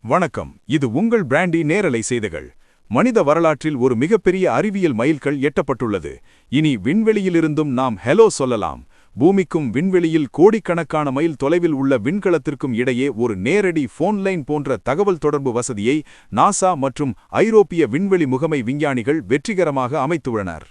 வணக்கம், இது உங்கள் பிராண்டி நேரலை செய்திகள். மனித வரலாற்றில் ஒரு மிகப்பெரிய அறிவியல் மைல்கல் எட்டப்பட்டுள்ளது. இனி விண்வெளியிலிருந்தும் நாம் ஹெலோ சொல்லலாம். பூமிக்கும் விண்வெளியில் கோடிக்கணக்கான மைல் தொலைவில் உள்ள விண்கலத்திற்கும் இடையே ஒரு நேரடி போன்லைன் போன்ற தகவல் தொடர்பு வசதியை நாசா மற்றும் ஐரோப்பிய விண்வெளி முகமை விஞ்ஞானிகள் வெற்றிகரமாக அமைத்துள்ளனர்.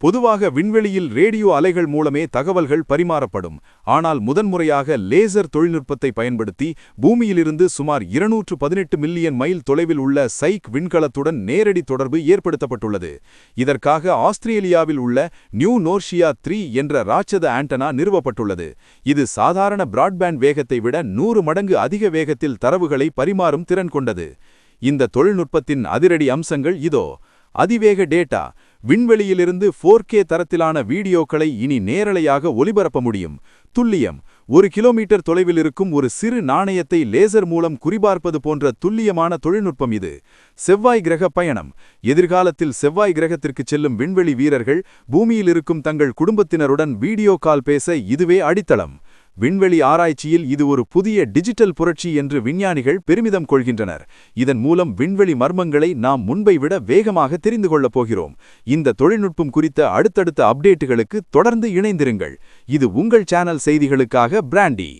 பொதுவாக விண்வெளியில் ரேடியோ அலைகள் மூலமே தகவல்கள் பரிமாறப்படும். ஆனால் முதன்முறையாக லேசர் தொழில்நுட்பத்தை பயன்படுத்தி பூமியிலிருந்து சுமார் 218 மில்லியன் மைல் தொலைவில் உள்ள சைக் விண்கலத்துடன் நேரடி தொடர்பு ஏற்படுத்தப்பட்டுள்ளது. இதற்காக ஆஸ்திரேலியாவில் உள்ள நியூ நோர்ஷியா 3 என்ற ராட்சத ஆண்டனா நிறுவப்பட்டுள்ளது. இது சாதாரண பிராட்பேண்ட் வேகத்தை விட 100 மடங்கு அதிக வேகத்தில் தரவுகளை பரிமாறும் திறன் கொண்டது. இந்த தொழில்நுட்பத்தின் அதிரடி அம்சங்கள் இதோ. அதிவேக டேட்டா. விண்வெளியிலிருந்து 4K தரத்திலான வீடியோக்களை இனி நேரலையாக ஒலிபரப்ப முடியும். துல்லியம். 1 கிலோமீட்டர் தொலைவில் இருக்கும் ஒரு சிறு நாணயத்தை லேசர் மூலம் குறிபார்ப்பது போன்ற துல்லியமான தொழில்நுட்பம் இது. செவ்வாய் கிரக பயணம். எதிர்காலத்தில் செவ்வாய் கிரகத்திற்கு செல்லும் விண்வெளி வீரர்கள் பூமியில் இருக்கும் தங்கள் குடும்பத்தினருடன் வீடியோ கால் பேச இதுவே அடித்தளம். விண்வெளி ஆராய்ச்சியில் இது ஒரு புதிய டிஜிட்டல் புரட்சி என்று விஞ்ஞானிகள் பெருமிதம் கொள்கின்றனர். இதன் மூலம் விண்வெளி மர்மங்களை நாம் முன்பை விட வேகமாக தெரிந்து கொள்ளப் போகிறோம். இந்த தொழில்நுட்பம் குறித்த அடுத்தடுத்த அப்டேட்டுகளுக்கு தொடர்ந்து இணைந்திருங்கள். இது உங்கள் சேனல் செய்திகளுக்காக பிராண்டி.